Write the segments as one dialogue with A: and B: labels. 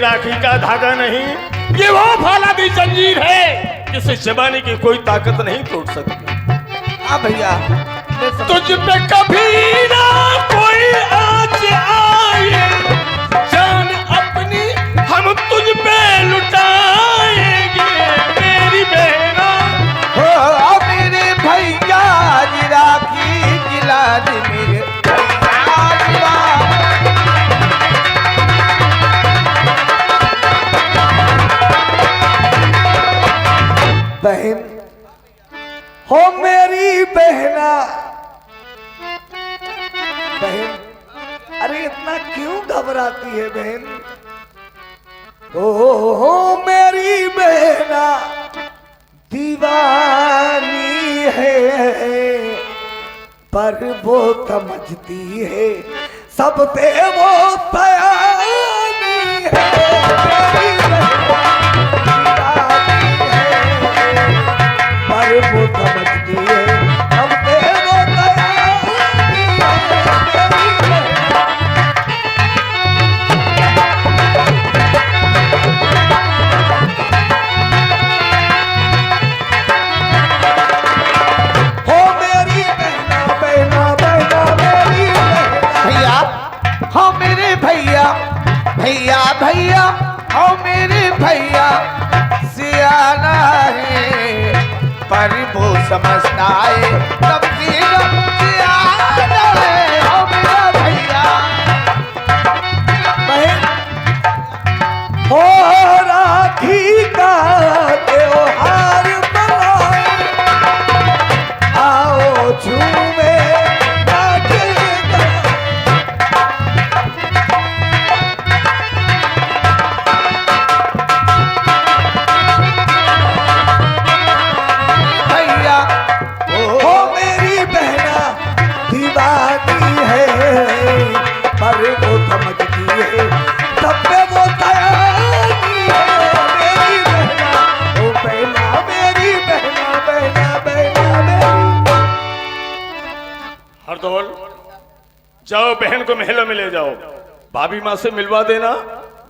A: राखी का धागा नहीं, ये वो फौलादी जंजीर है जिसे जमाने की कोई ताकत नहीं तोड़ सकती।
B: हाँ भैया,
A: तुझ पे कभी ना कोई आँच आए, जान अपनी हम तुझ पे लुटाएंगे मेरी बहना।
B: हो मेरे भैया जी राखी जिला दे मेरे भैया जिला। बहन हो मेरी बहना, बहन अरे इतना क्यों घबराती है बहन? हो मेरी बहना दीवानी है, पर वो समझती है सब पे वो सयानी है। मेरी बहना दीवानी है, पर वो समझती है सब पे वो सयानी है। भैया भैया ओ मेरे भैया सियाना है, पर वो समझता है सबसे सियाना है। ओ मेरा भैया बहन हो राखी का त्योहार मनाए, आओ झूमे
A: हरदौल, जाओ बहन को महलों में ले जाओ, भाभी माँ से मिलवा देना,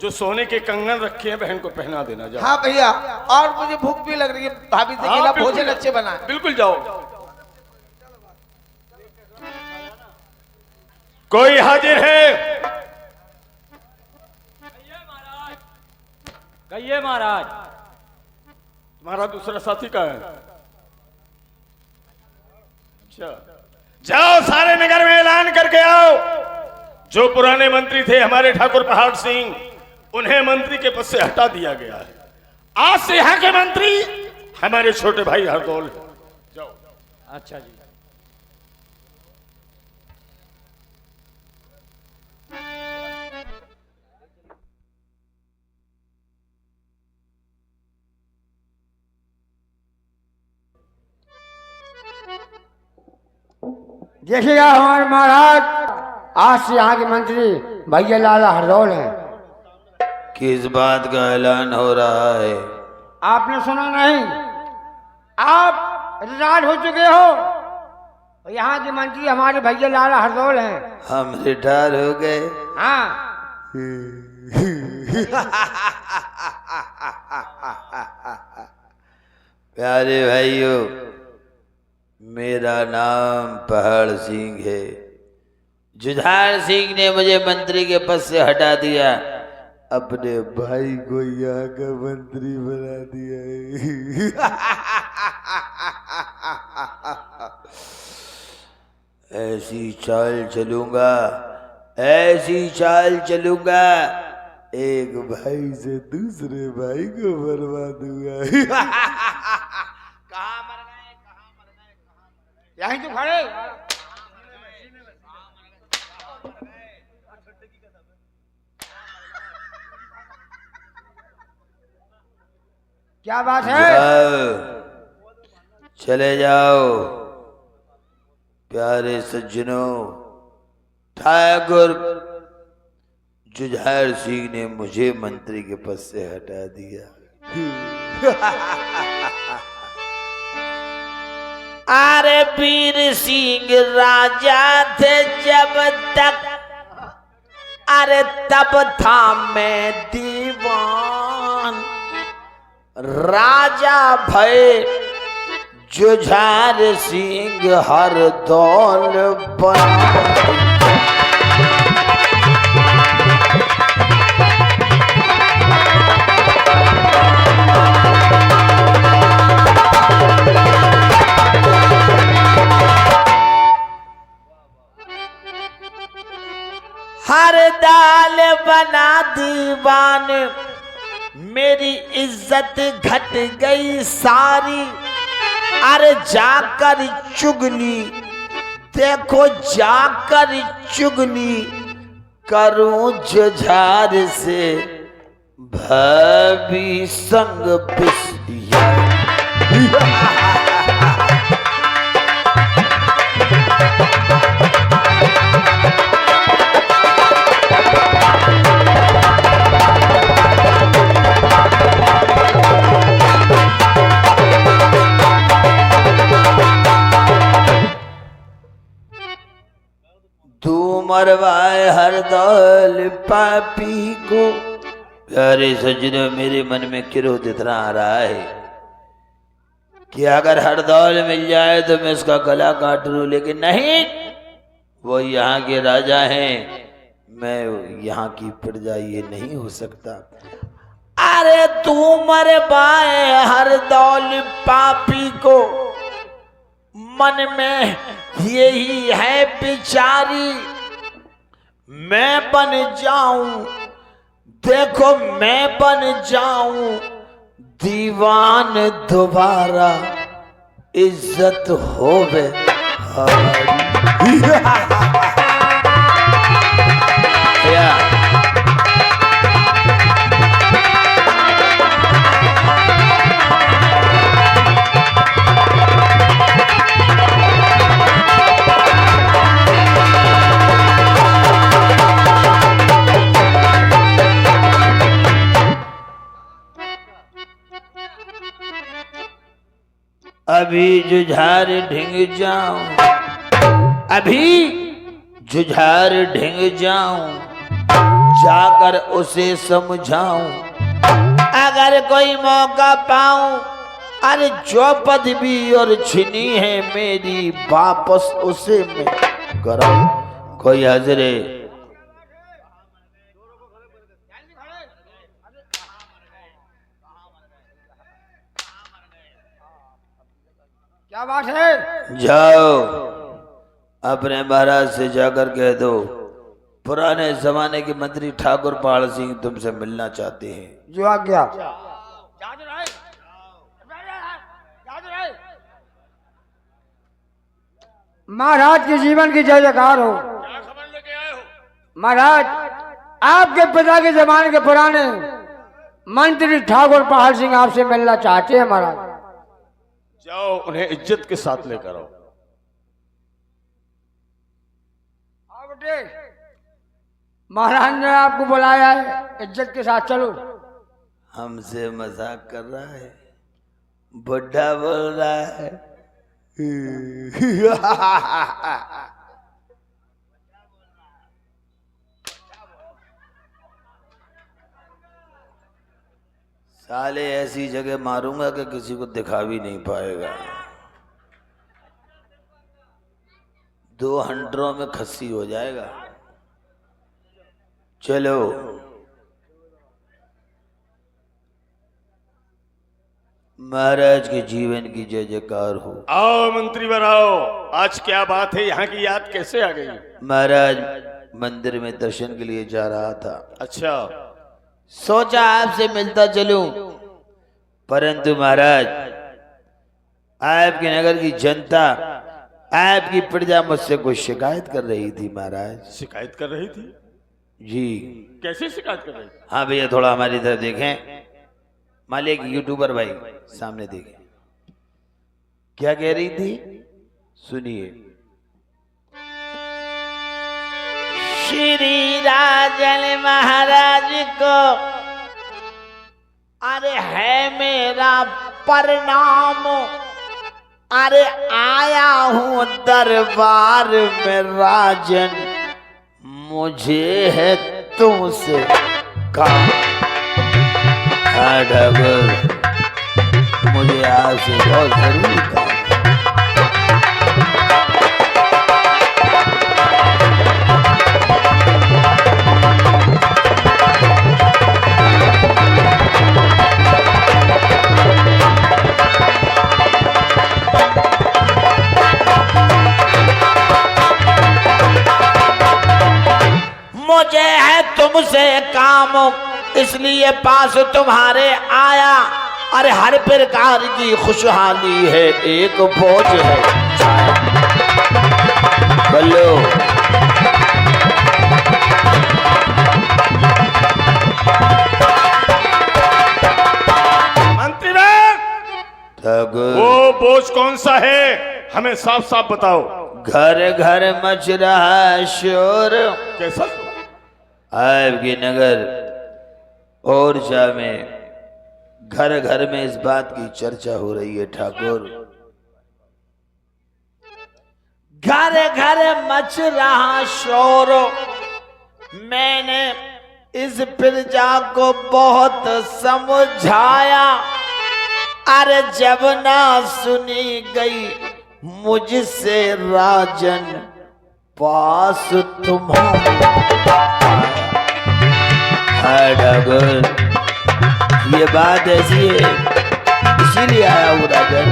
A: जो सोने के कंगन रखे हैं बहन को पहना देना। जाओ।
B: हाँ भैया, और मुझे भूख भी लग रही है, भाभी से कहना भोजन अच्छे बनाए।
A: बिल्कुल जाओ। कोई हाजिर है?
C: कहिए महाराज।
A: तुम्हारा दूसरा साथी कहाँ है? अच्छा, जाओ सारे नगर में ऐलान करके आओ, जो पुराने मंत्री थे हमारे ठाकुर पहाड़ सिंह, उन्हें मंत्री के पद से हटा दिया गया है। आज से यहाँ के मंत्री हमारे छोटे भाई हरदौल हैं। जाओ।
C: अच्छा जी।
D: देखिएगा हमारे महाराज, आज से यहाँ के मंत्री भैया लाला हरदौल हैं।
B: किस बात का ऐलान हो रहा है?
D: आपने सुना नहीं? आप रिटायर्ड हो चुके हो, यहाँ के मंत्री हमारे भैया लाला हरदौल हैं।
B: हम रिटायर हो गए?
D: हाँ।
B: प्यारे भाइयों, मेरा नाम पहाड़ सिंह है। जुझार सिंह ने मुझे मंत्री के पद से हटा दिया, अपने भाई को यहाँ का मंत्री बना दिया है। ऐसी चाल चलूंगा, ऐसी चाल चलूंगा, एक भाई से दूसरे भाई को बर्बा दूंगा। कहाँ मर गए, कहाँ मर गए,
D: यहीं तो खड़े। क्या बात है?
B: चले जाओ प्यारे सज्जनों, ठाकुर जुझार सिंह ने मुझे मंत्री के पद से हटा दिया। अरे वीर सिंह राजा थे जब तक, अरे तब था मैं दीवान, राजा भय जुझार सिंह हर दौल बना। हर दाल बना दीवान, मेरी इज्जत घट गई सारी। अरे जाकर चुगली, देखो जाकर चुगली करूं जुझार से, भाभी संग पिसिया। तू मरवाए हर दौल पापी को। प्यारे सज्जनों, मेरे मन में क्रोध इतना आ रहा है कि अगर हर दौल मिल जाए तो मैं उसका गला काट लूं, लेकिन नहीं, वो यहाँ के राजा हैं, मैं यहाँ की प्रजा, ये नहीं हो सकता। अरे तू मरवाए हर दौल पापी को, मन में यही है बिचारी, मैं बन जाऊं, देखो मैं बन जाऊं दीवान दोबारा, इज्जत होवे क्या? अभी जुझार ढिंग जाऊं, अभी जुझार ढिंग जाऊं, जाकर उसे समझाऊं, अगर कोई मौका पाऊं, अरे जो पदवी और छिनी है मेरी, वापस उसे मैं कराऊं। कोई हाजिर है?
D: क्या बात है?
B: जाओ अपने महाराज से जाकर कह दो, पुराने जमाने के मंत्री ठाकुर पहाड़ सिंह तुमसे मिलना चाहते हैं।
D: जो आज्ञा। महाराज के जीवन की जय जयकार हो।
A: क्या खबर लेके आए हो?
D: महाराज, आपके पिता के जमाने के पुराने मंत्री ठाकुर पहाड़ सिंह आपसे मिलना चाहते हैं महाराज।
A: जाओ उन्हें इज्जत के साथ लेकर आओ।
D: आओ बेटे, महाराज ने आपको बुलाया है, इज्जत के साथ चलो।
B: हमसे मजाक कर रहा है, बुढ़ा बोल रहा है। साले ऐसी जगह मारूंगा कि किसी को दिखा भी नहीं पाएगा। 2 हंटरों में खस्सी हो जाएगा। चलो महाराज के जीवन की जय जयकार हो।
A: आओ मंत्री वर आओ, आज क्या बात है? यहाँ की याद कैसे आ गई?
B: महाराज मंदिर में दर्शन के लिए जा रहा था,
A: अच्छा,
B: सोचा आपसे मिलता चलूं, परंतु महाराज आपके नगर की जनता, आपकी प्रजा मुझसे कुछ शिकायत कर रही थी महाराज।
A: शिकायत कर रही थी?
B: जी।
A: कैसे शिकायत कर रही थी?
B: हाँ भैया, थोड़ा हमारी तरफ देखें। मालिक यूट्यूबर भाई सामने देखें, क्या कह रही थी सुनिए। श्री राजन महाराज को अरे है मेरा प्रणाम, अरे आया हूं दरबार में राजन, मुझे है तुमसे काम। हाँ ठाकुर, मुझे आपसे बहुत जरूरी काम है। मुझे है तुमसे काम, इसलिए पास तुम्हारे आया। अरे हर प्रकार की खुशहाली है, एक बोझ है बोलो।
A: मंत्री बैग,
B: ठाकुर,
A: वो बोझ कौन सा है, हमें साफ साफ बताओ।
B: घर घर मच रहा शोर।
A: कैसा?
B: आपके नगर ओरछा में घर घर में इस बात की चर्चा हो रही है ठाकुर। घर घर मच रहा शोर। मैंने इस प्रजा को बहुत समझाया, अरे जब ना सुनी गई मुझसे राजन पास तुम्हारे। हाँ ठाकुर, ये बात ऐसी है, इसीलिए आया हूँ राजन।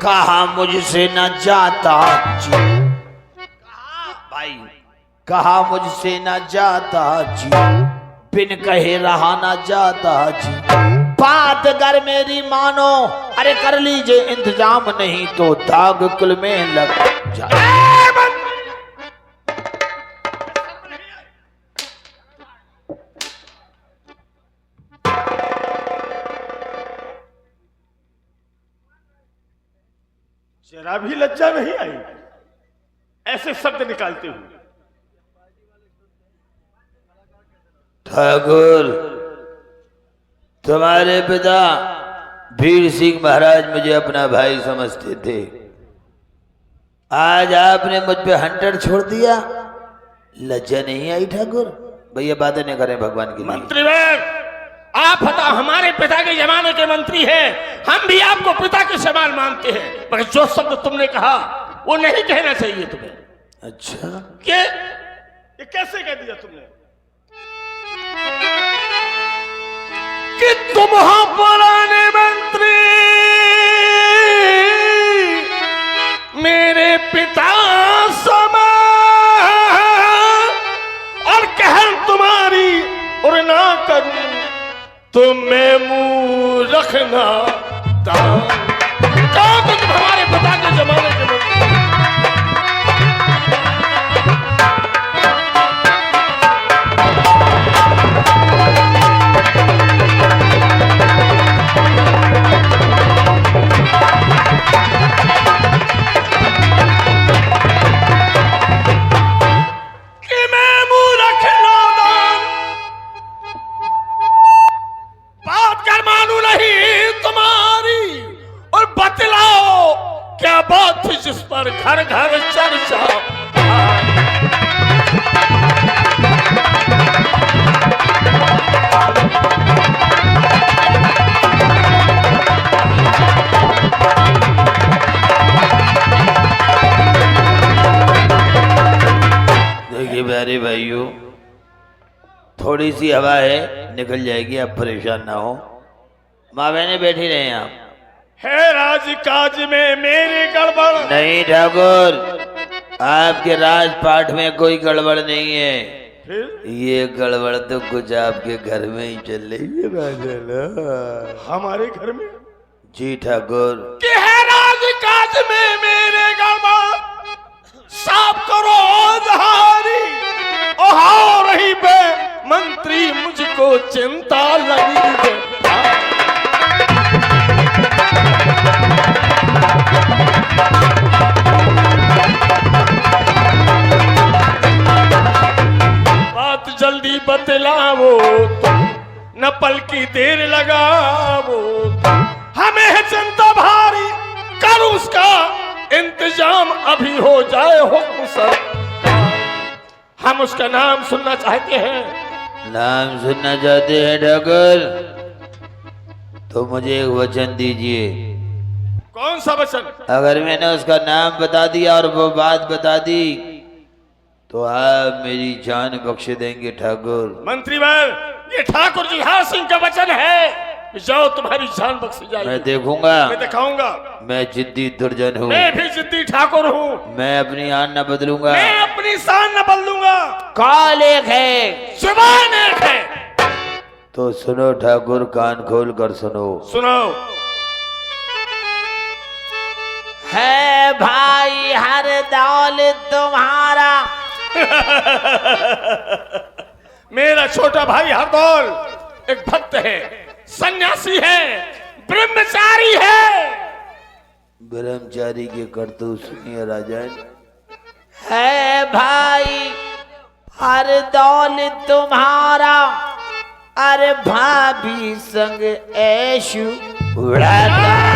B: कहा मुझसे न जाता जी, भाई कहा मुझसे न जाता जी, बिन कहे रहा न जाता जी। बात अगर मेरी मानो, अरे कर लीजिए इंतजाम, नहीं तो दाग कुल में लग जाए।
A: जरा भी लज्जा नहीं आई ऐसे शब्द निकालते हुए।
B: ठाकुर, तुम्हारे पिता वीर सिंह महाराज मुझे अपना भाई समझते थे। आज आपने मुझ पे हंटर छोड़ दिया, लज्जा नहीं आई ठाकुर? भैया बातें नहीं करें भगवान की।
A: मंत्री बैग, आप हमारे पिता के जमाने के मंत्री हैं, हम भी आपको पिता के समान मानते हैं, मगर जो शब्द तुमने कहा वो नहीं कहना चाहिए तुम्हें।
B: अच्छा,
A: ये कैसे कह दिया तुमने कि तुम हो पुराने मंत्री, मेरे पिता समान, और कहर तुम्हारी और ना करूं तो मैं मुंह रखना दान। कहो तो तुम हमारे पिता के जमाने के लोग। कि मैं मुंह रखना दान, बात कर मानू नहीं तुम्हारी, और बतलाओ क्या बात थी जिस पर घर घर चर्चा।
B: देखिए प्यारे भाइयों, थोड़ी सी हवा है, निकल जाएगी, आप परेशान ना हो। माँ बहने बैठी रहे आप।
A: है राजकाज में मेरी गड़बड़
B: नहीं ठाकुर, आपके राजपाट में कोई गड़बड़ नहीं है।
A: फिर
B: ये गड़बड़ तो कुछ आपके घर में ही चल रही है।
A: हमारे घर में
B: जी ठाकुर,
A: कि है राजकाज में मेरे गड़बड़, साफ करो धारी। ओहो रही बे मंत्री, मुझको चिंता लगी है। पल की देर लगाओ, हमें है जनता भारी, कर उसका इंतजाम, अभी हो जाए हुक्म सर। हम उसका नाम सुनना चाहते हैं।
B: नाम सुनना चाहते हैं ठाकुर? तो मुझे एक वचन दीजिए।
A: कौन सा वचन?
B: अगर मैंने उसका नाम बता दिया और वो बात बता दी तो आप मेरी जान बख्श देंगे ठाकुर।
A: मंत्रीवर, ये ठाकुर जुझार सिंह का वचन है, जाओ तुम्हारी जान बख्शी जाएगी।
B: मैं देखूंगा,
A: मैं दिखाऊंगा।
B: मैं जिद्दी दुर्जन हूँ,
A: मैं भी जिद्दी ठाकुर हूँ।
B: मैं अपनी आन न बदलूंगा,
A: मैं अपनी शान न बदलूंगा।
B: कॉल एक है,
A: जुबान एक है।
B: तो सुनो ठाकुर, कान खोल कर सुनो।
A: सुनो।
B: है भाई हर दौलत तुम्हारा।
A: मेरा छोटा भाई हरदौल एक भक्त है, सन्यासी है, ब्रह्मचारी है।
B: ब्रह्मचारी के करतूत सुनिए राजन। है भाई हर दौलत तुम्हारा, अरे भाभी संग ऐशु उड़ाता